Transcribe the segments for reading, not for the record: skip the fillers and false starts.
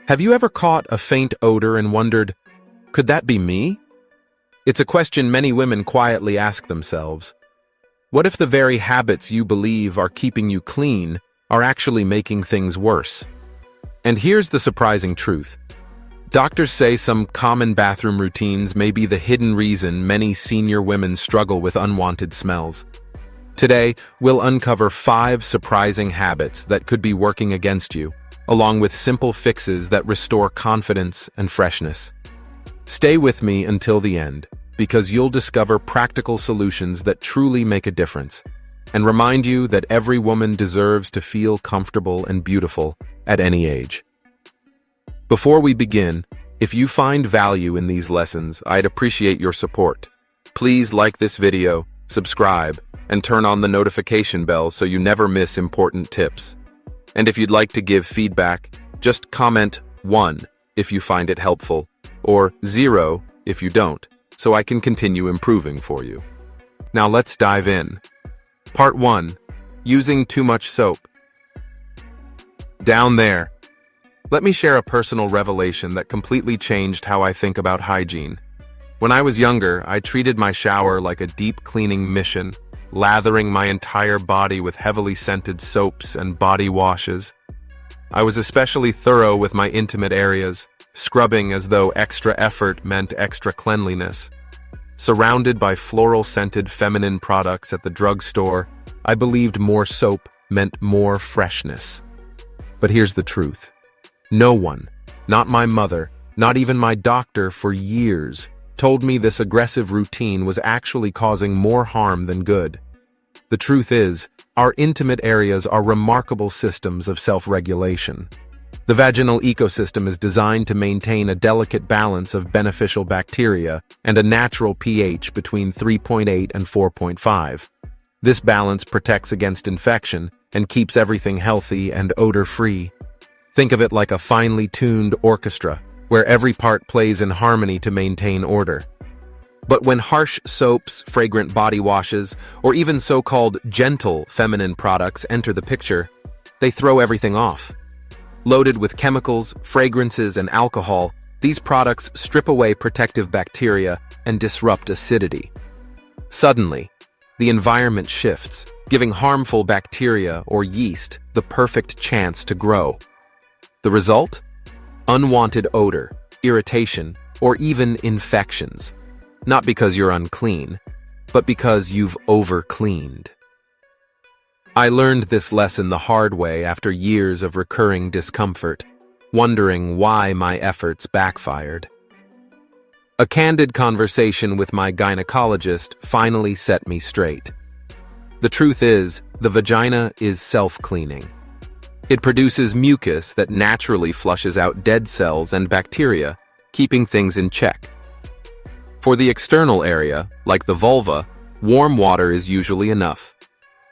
Have you ever caught a faint odor and wondered, could that be me? It's a question many women quietly ask themselves. What if the very habits you believe are keeping you clean are actually making things worse? And here's the surprising truth. Doctors say some common bathroom routines may be the hidden reason many senior women struggle with unwanted smells. Today, we'll uncover 5 surprising habits that could be working against you, along with simple fixes that restore confidence and freshness. Stay with me until the end, because you'll discover practical solutions that truly make a difference, and remind you that every woman deserves to feel comfortable and beautiful at any age. Before we begin, if you find value in these lessons, I'd appreciate your support. Please like this video, subscribe, and turn on the notification bell so you never miss important tips. And if you'd like to give feedback, just comment 1 if you find it helpful, or 0 if you don't, so I can continue improving for you. Now let's dive in. Part 1. Using too much soap. Down there. Let me share a personal revelation that completely changed how I think about hygiene. When I was younger, I treated my shower like a deep cleaning mission, lathering my entire body with heavily scented soaps and body washes. I was especially thorough with my intimate areas, scrubbing as though extra effort meant extra cleanliness. Surrounded by floral-scented feminine products at the drugstore, I believed more soap meant more freshness. But here's the truth. No one, not my mother, not even my doctor for years, told me this aggressive routine was actually causing more harm than good. The truth is, our intimate areas are remarkable systems of self-regulation. The vaginal ecosystem is designed to maintain a delicate balance of beneficial bacteria and a natural pH between 3.8 and 4.5. This balance protects against infection and keeps everything healthy and odor-free. Think of it like a finely tuned orchestra, where every part plays in harmony to maintain order. But when harsh soaps, fragrant body washes, or even so-called gentle feminine products enter the picture, they throw everything off. Loaded with chemicals, fragrances, and alcohol, these products strip away protective bacteria and disrupt acidity. Suddenly, the environment shifts, giving harmful bacteria or yeast the perfect chance to grow. The result? Unwanted odor, irritation, or even infections. Not because you're unclean, but because you've over-cleaned. I learned this lesson the hard way after years of recurring discomfort, wondering why my efforts backfired. A candid conversation with my gynecologist finally set me straight. The truth is, the vagina is self-cleaning. It produces mucus that naturally flushes out dead cells and bacteria, keeping things in check. For the external area, like the vulva, warm water is usually enough.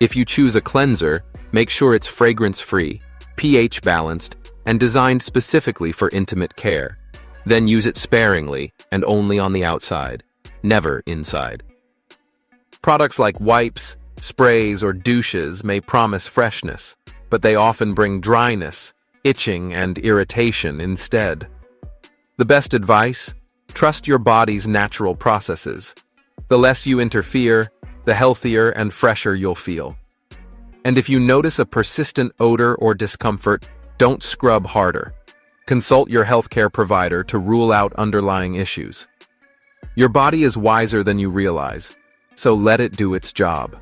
If you choose a cleanser, make sure it's fragrance-free, pH-balanced, and designed specifically for intimate care. Then use it sparingly and only on the outside, never inside. Products like wipes, sprays, or douches may promise freshness, but they often bring dryness, itching, and irritation instead. The best advice? Trust your body's natural processes. The less you interfere, the healthier and fresher you'll feel. And if you notice a persistent odor or discomfort, don't scrub harder. Consult your healthcare provider to rule out underlying issues. Your body is wiser than you realize, so let it do its job.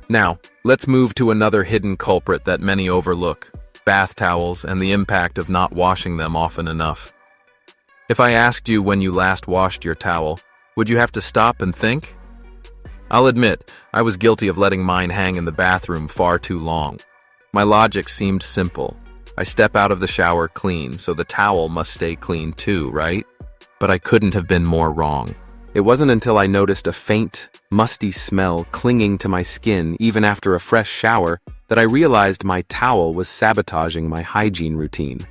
Now, let's move to another hidden culprit that many overlook: bath towels and the impact of not washing them often enough. If I asked you when you last washed your towel, would you have to stop and think? I'll admit, I was guilty of letting mine hang in the bathroom far too long. My logic seemed simple. I step out of the shower clean, so the towel must stay clean too, right? But I couldn't have been more wrong. It wasn't until I noticed a faint, musty smell clinging to my skin even after a fresh shower that I realized my towel was sabotaging my hygiene routine.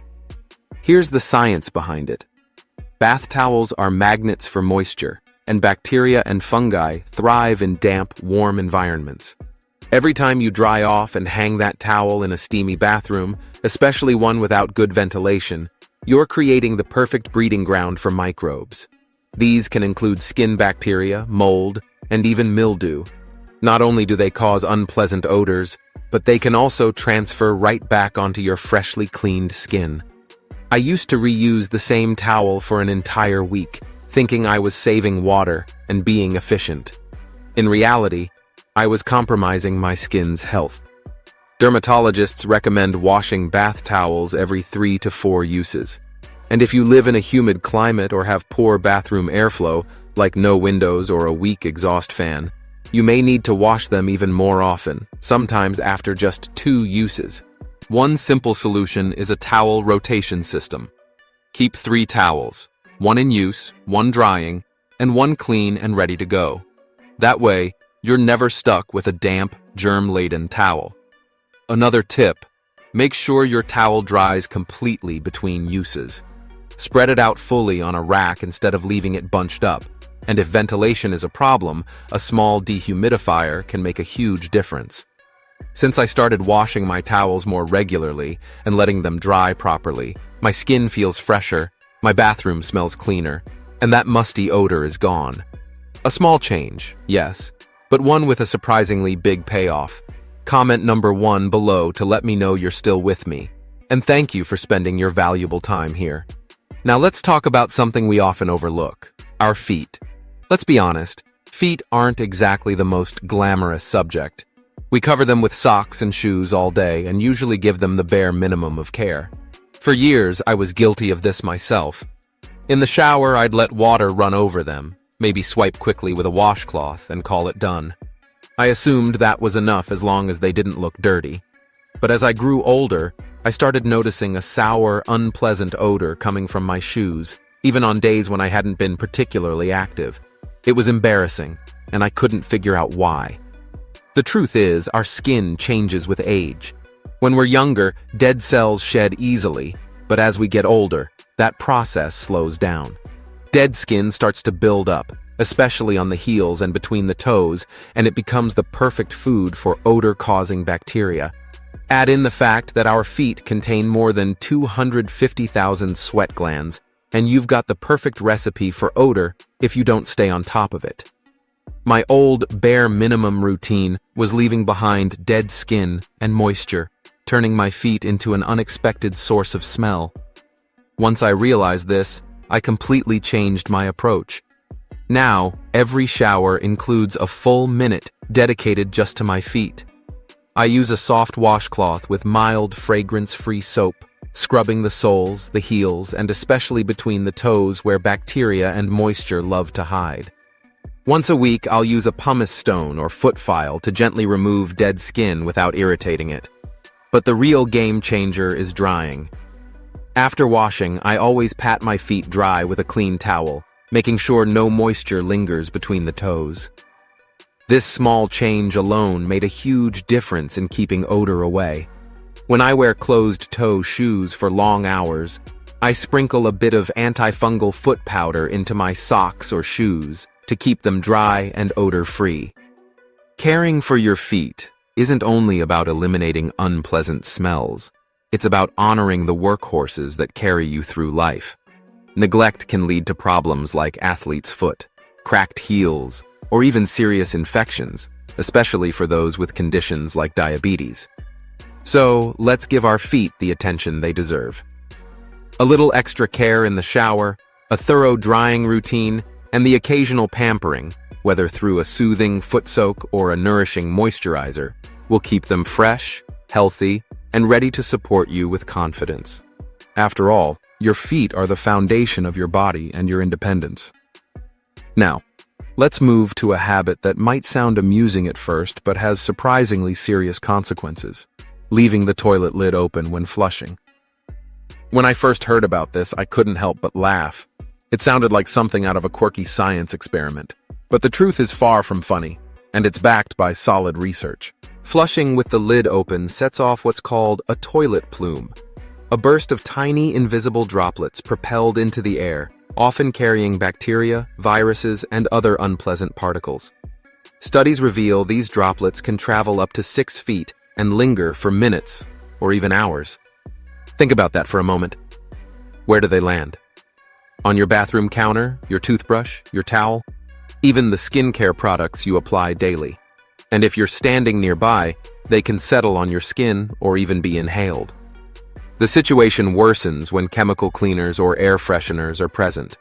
Here's the science behind it. Bath towels are magnets for moisture, and bacteria and fungi thrive in damp, warm environments. Every time you dry off and hang that towel in a steamy bathroom, especially one without good ventilation, you're creating the perfect breeding ground for microbes. These can include skin bacteria, mold, and even mildew. Not only do they cause unpleasant odors, but they can also transfer right back onto your freshly cleaned skin. I used to reuse the same towel for an entire week, thinking I was saving water and being efficient. In reality, I was compromising my skin's health. Dermatologists recommend washing bath towels every 3 to 4 uses. And if you live in a humid climate or have poor bathroom airflow, like no windows or a weak exhaust fan, you may need to wash them even more often, sometimes after just 2 uses. One simple solution is a towel rotation system. Keep 3 towels, 1 in use, 1 drying, and 1 clean and ready to go. That way, you're never stuck with a damp, germ-laden towel. Another tip, make sure your towel dries completely between uses. Spread it out fully on a rack instead of leaving it bunched up. And if ventilation is a problem, a small dehumidifier can make a huge difference. Since I started washing my towels more regularly and letting them dry properly, my skin feels fresher, my bathroom smells cleaner, and that musty odor is gone. A small change, yes, but one with a surprisingly big payoff. Comment number 1 below to let me know you're still with me. And thank you for spending your valuable time here. Now let's talk about something we often overlook, our feet. Let's be honest, feet aren't exactly the most glamorous subject. We cover them with socks and shoes all day and usually give them the bare minimum of care. For years, I was guilty of this myself. In the shower, I'd let water run over them, maybe swipe quickly with a washcloth and call it done. I assumed that was enough as long as they didn't look dirty. But as I grew older, I started noticing a sour, unpleasant odor coming from my shoes, even on days when I hadn't been particularly active. It was embarrassing, and I couldn't figure out why. The truth is, our skin changes with age. When we're younger, dead cells shed easily, but as we get older, that process slows down. Dead skin starts to build up, especially on the heels and between the toes, and it becomes the perfect food for odor-causing bacteria. Add in the fact that our feet contain more than 250,000 sweat glands, and you've got the perfect recipe for odor if you don't stay on top of it. My old bare minimum routine was leaving behind dead skin and moisture, turning my feet into an unexpected source of smell. Once I realized this, I completely changed my approach. Now, every shower includes a full minute dedicated just to my feet. I use a soft washcloth with mild, fragrance-free soap, scrubbing the soles, the heels, and especially between the toes where bacteria and moisture love to hide. Once a week, I'll use a pumice stone or foot file to gently remove dead skin without irritating it. But the real game changer is drying. After washing, I always pat my feet dry with a clean towel, making sure no moisture lingers between the toes. This small change alone made a huge difference in keeping odor away. When I wear closed-toe shoes for long hours, I sprinkle a bit of antifungal foot powder into my socks or shoes to keep them dry and odor-free. Caring for your feet isn't only about eliminating unpleasant smells. It's about honoring the workhorses that carry you through life. Neglect can lead to problems like athlete's foot, cracked heels, or even serious infections, especially for those with conditions like diabetes. So, let's give our feet the attention they deserve. A little extra care in the shower, a thorough drying routine, and the occasional pampering, whether through a soothing foot soak or a nourishing moisturizer, will keep them fresh, healthy, and ready to support you with confidence. After all, your feet are the foundation of your body and your independence. Now, let's move to a habit that might sound amusing at first but has surprisingly serious consequences: leaving the toilet lid open when flushing. When I first heard about this, I couldn't help but laugh. It sounded like something out of a quirky science experiment. But the truth is far from funny, and it's backed by solid research. Flushing with the lid open sets off what's called a toilet plume, a burst of tiny invisible droplets propelled into the air often carrying bacteria, viruses, and other unpleasant particles. Studies reveal these droplets can travel up to 6 feet and linger for minutes or even hours. Think about that for a moment. Where do they land? On your bathroom counter, your toothbrush, your towel, even the skincare products you apply daily. And if you're standing nearby, they can settle on your skin or even be inhaled. The situation worsens when chemical cleaners or air fresheners are present.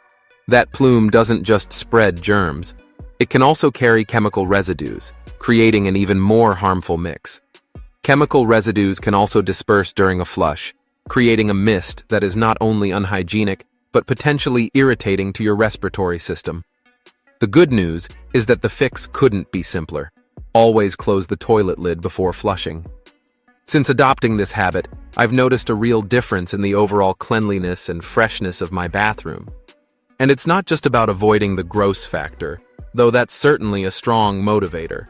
That plume doesn't just spread germs, it can also carry chemical residues, creating an even more harmful mix. Chemical residues can also disperse during a flush, creating a mist that is not only unhygienic, but potentially irritating to your respiratory system. The good news is that the fix couldn't be simpler. Always close the toilet lid before flushing. Since adopting this habit, I've noticed a real difference in the overall cleanliness and freshness of my bathroom. And it's not just about avoiding the gross factor, though that's certainly a strong motivator.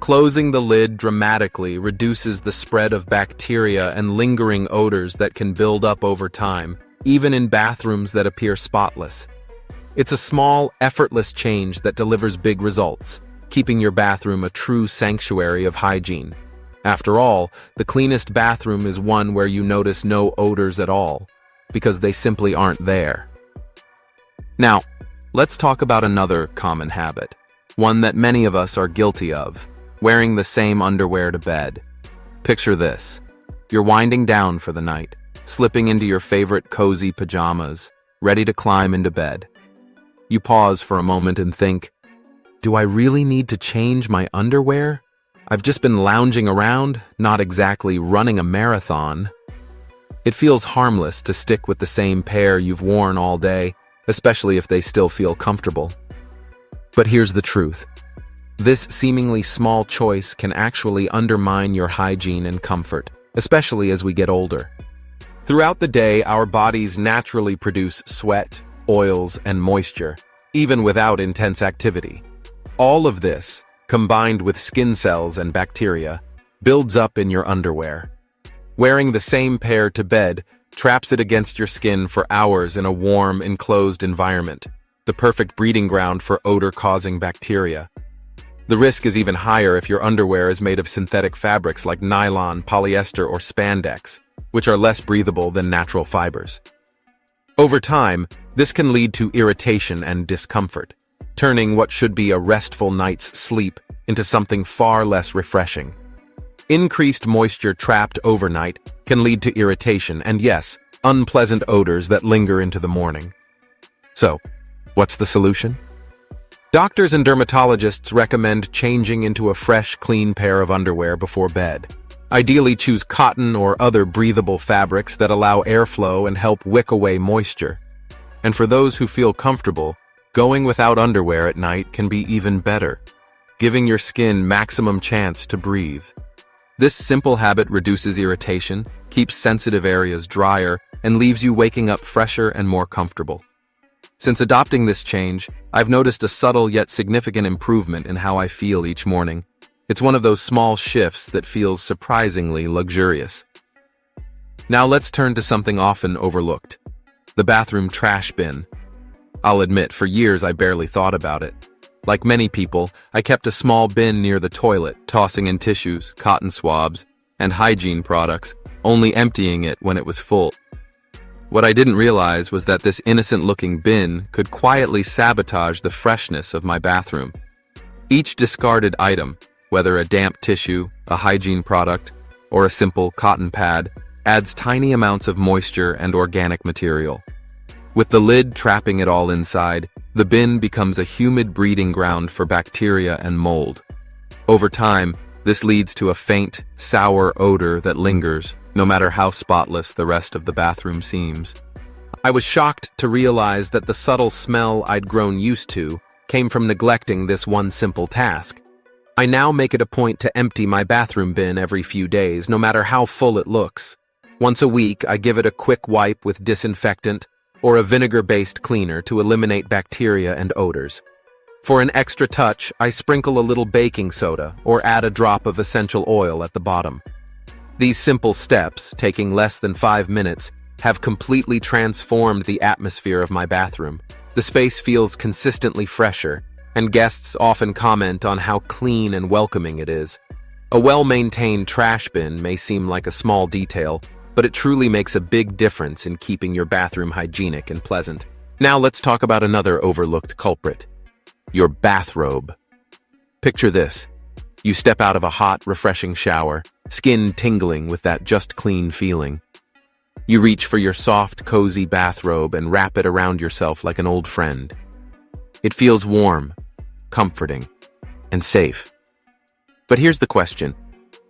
Closing the lid dramatically reduces the spread of bacteria and lingering odors that can build up over time, even in bathrooms that appear spotless. It's a small, effortless change that delivers big results, keeping your bathroom a true sanctuary of hygiene. After all, the cleanest bathroom is one where you notice no odors at all, because they simply aren't there. Now, let's talk about another common habit, one that many of us are guilty of: wearing the same underwear to bed. Picture this. You're winding down for the night, slipping into your favorite cozy pajamas, ready to climb into bed. You pause for a moment and think, do I really need to change my underwear? I've just been lounging around, not exactly running a marathon. It feels harmless to stick with the same pair you've worn all day, especially if they still feel comfortable. But here's the truth. This seemingly small choice can actually undermine your hygiene and comfort, especially as we get older. Throughout the day, our bodies naturally produce sweat, oils, and moisture, even without intense activity. All of this, combined with skin cells and bacteria, builds up in your underwear. Wearing the same pair to bed traps it against your skin for hours in a warm, enclosed environment, the perfect breeding ground for odor-causing bacteria. The risk is even higher if your underwear is made of synthetic fabrics like nylon, polyester, or spandex, which are less breathable than natural fibers. Over time, this can lead to irritation and discomfort, turning what should be a restful night's sleep into something far less refreshing. Increased moisture trapped overnight can lead to irritation and, yes, unpleasant odors that linger into the morning. So, what's the solution? Doctors and dermatologists recommend changing into a fresh, clean pair of underwear before bed. Ideally, choose cotton or other breathable fabrics that allow airflow and help wick away moisture. And for those who feel comfortable, going without underwear at night can be even better, giving your skin maximum chance to breathe. This simple habit reduces irritation, keeps sensitive areas drier, and leaves you waking up fresher and more comfortable. Since adopting this change, I've noticed a subtle yet significant improvement in how I feel each morning. It's one of those small shifts that feels surprisingly luxurious. Now let's turn to something often overlooked: the bathroom trash bin. I'll admit, for years I barely thought about it. Like many people, I kept a small bin near the toilet, tossing in tissues, cotton swabs, and hygiene products, only emptying it when it was full. What I didn't realize was that this innocent-looking bin could quietly sabotage the freshness of my bathroom. Each discarded item, whether a damp tissue, a hygiene product, or a simple cotton pad, adds tiny amounts of moisture and organic material. With the lid trapping it all inside, the bin becomes a humid breeding ground for bacteria and mold. Over time, this leads to a faint, sour odor that lingers, no matter how spotless the rest of the bathroom seems. I was shocked to realize that the subtle smell I'd grown used to came from neglecting this one simple task. I now make it a point to empty my bathroom bin every few days, no matter how full it looks. Once a week, I give it a quick wipe with disinfectant or a vinegar-based cleaner to eliminate bacteria and odors. For an extra touch, I sprinkle a little baking soda or add a drop of essential oil at the bottom. These simple steps, taking less than 5 minutes, have completely transformed the atmosphere of my bathroom. The space feels consistently fresher, and guests often comment on how clean and welcoming it is. A well-maintained trash bin may seem like a small detail, but it truly makes a big difference in keeping your bathroom hygienic and pleasant. Now let's talk about another overlooked culprit: your bathrobe. Picture this. You step out of a hot, refreshing shower, skin tingling with that just clean feeling. You reach for your soft, cozy bathrobe and wrap it around yourself like an old friend. It feels warm, comforting, and safe. But here's the question: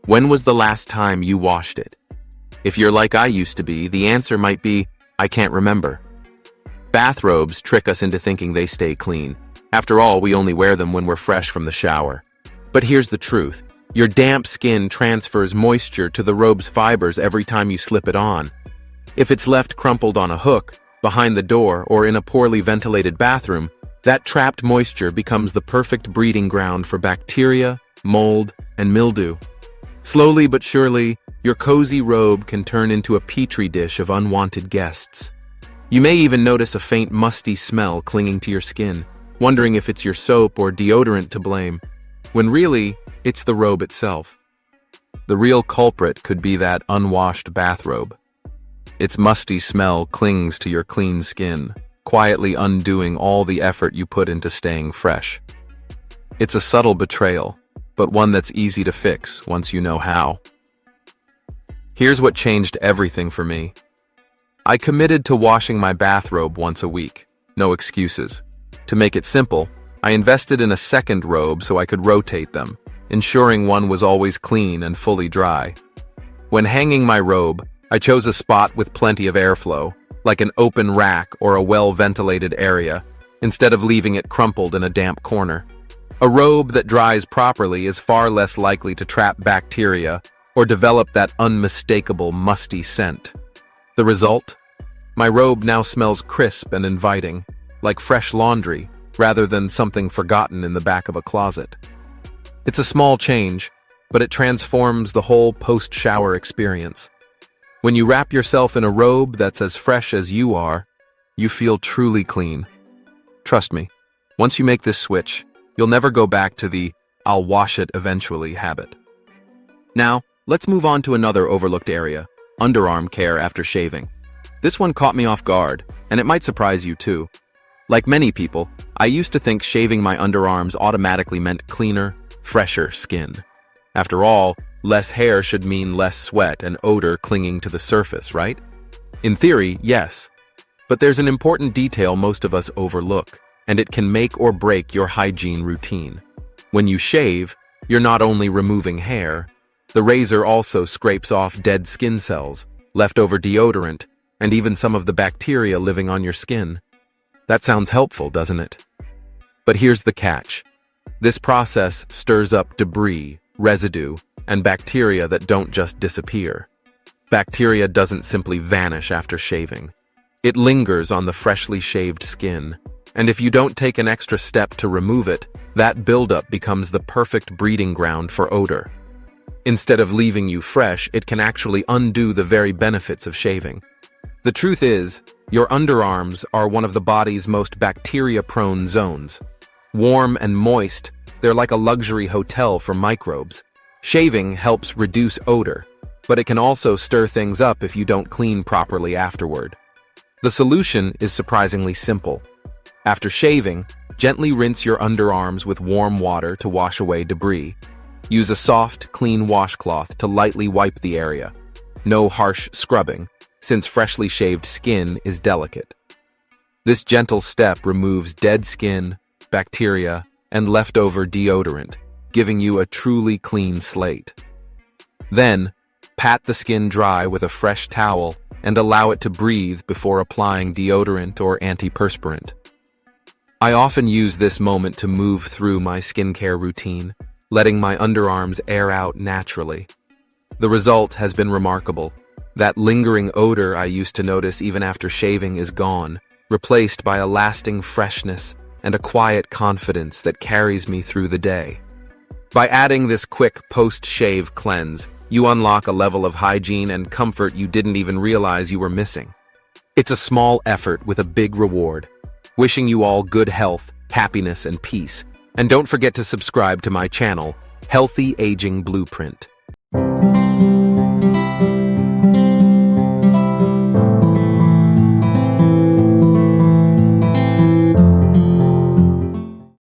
when was the last time you washed it? If you're like I used to be, the answer might be, I can't remember. Bathrobes trick us into thinking they stay clean. After all, we only wear them when we're fresh from the shower. But here's the truth: your damp skin transfers moisture to the robe's fibers every time you slip it on. If it's left crumpled on a hook, behind the door, or in a poorly ventilated bathroom, that trapped moisture becomes the perfect breeding ground for bacteria, mold, and mildew. Slowly but surely, your cozy robe can turn into a petri dish of unwanted guests. You may even notice a faint musty smell clinging to your skin, wondering if it's your soap or deodorant to blame, when really, it's the robe itself. The real culprit could be that unwashed bathrobe. Its musty smell clings to your clean skin, quietly undoing all the effort you put into staying fresh. It's a subtle betrayal, but one that's easy to fix once you know how. Here's what changed everything for me. I committed to washing my bathrobe once a week. No excuses. To make it simple, I invested in a second robe so I could rotate them, ensuring one was always clean and fully dry. When hanging my robe, I chose a spot with plenty of airflow, like an open rack or a well-ventilated area, instead of leaving it crumpled in a damp corner. A robe that dries properly is far less likely to trap bacteria or develop that unmistakable musty scent. The result? My robe now smells crisp and inviting, like fresh laundry, rather than something forgotten in the back of a closet. It's a small change, but it transforms the whole post-shower experience. When you wrap yourself in a robe that's as fresh as you are, you feel truly clean. Trust me, once you make this switch, you'll never go back to the "I'll wash it eventually" habit. Now, let's move on to another overlooked area: underarm care after shaving. This one caught me off guard, and it might surprise you too. Like many people, I used to think shaving my underarms automatically meant cleaner, fresher skin. After all, less hair should mean less sweat and odor clinging to the surface, right? In theory, yes. But there's an important detail most of us overlook, and it can make or break your hygiene routine. When you shave, you're not only removing hair, the razor also scrapes off dead skin cells, leftover deodorant, and even some of the bacteria living on your skin. That sounds helpful, doesn't it? But here's the catch. This process stirs up debris, residue, and bacteria that don't just disappear. Bacteria doesn't simply vanish after shaving. It lingers on the freshly shaved skin, and if you don't take an extra step to remove it, that buildup becomes the perfect breeding ground for odor. Instead of leaving you fresh, it can actually undo the very benefits of shaving. The truth is, your underarms are one of the body's most bacteria-prone zones. Warm and moist, they're like a luxury hotel for microbes. Shaving helps reduce odor, but it can also stir things up if you don't clean properly afterward. The solution is surprisingly simple. After shaving, gently rinse your underarms with warm water to wash away debris. Use a soft, clean washcloth to lightly wipe the area. No harsh scrubbing, since freshly shaved skin is delicate. This gentle step removes dead skin, bacteria, and leftover deodorant, giving you a truly clean slate. Then, pat the skin dry with a fresh towel and allow it to breathe before applying deodorant or antiperspirant. I often use this moment to move through my skincare routine, letting my underarms air out naturally. The result has been remarkable. That lingering odor I used to notice even after shaving is gone, replaced by a lasting freshness and a quiet confidence that carries me through the day. By adding this quick post-shave cleanse, you unlock a level of hygiene and comfort you didn't even realize you were missing. It's a small effort with a big reward. Wishing you all good health, happiness, and peace. And don't forget to subscribe to my channel, Healthy Aging Blueprint.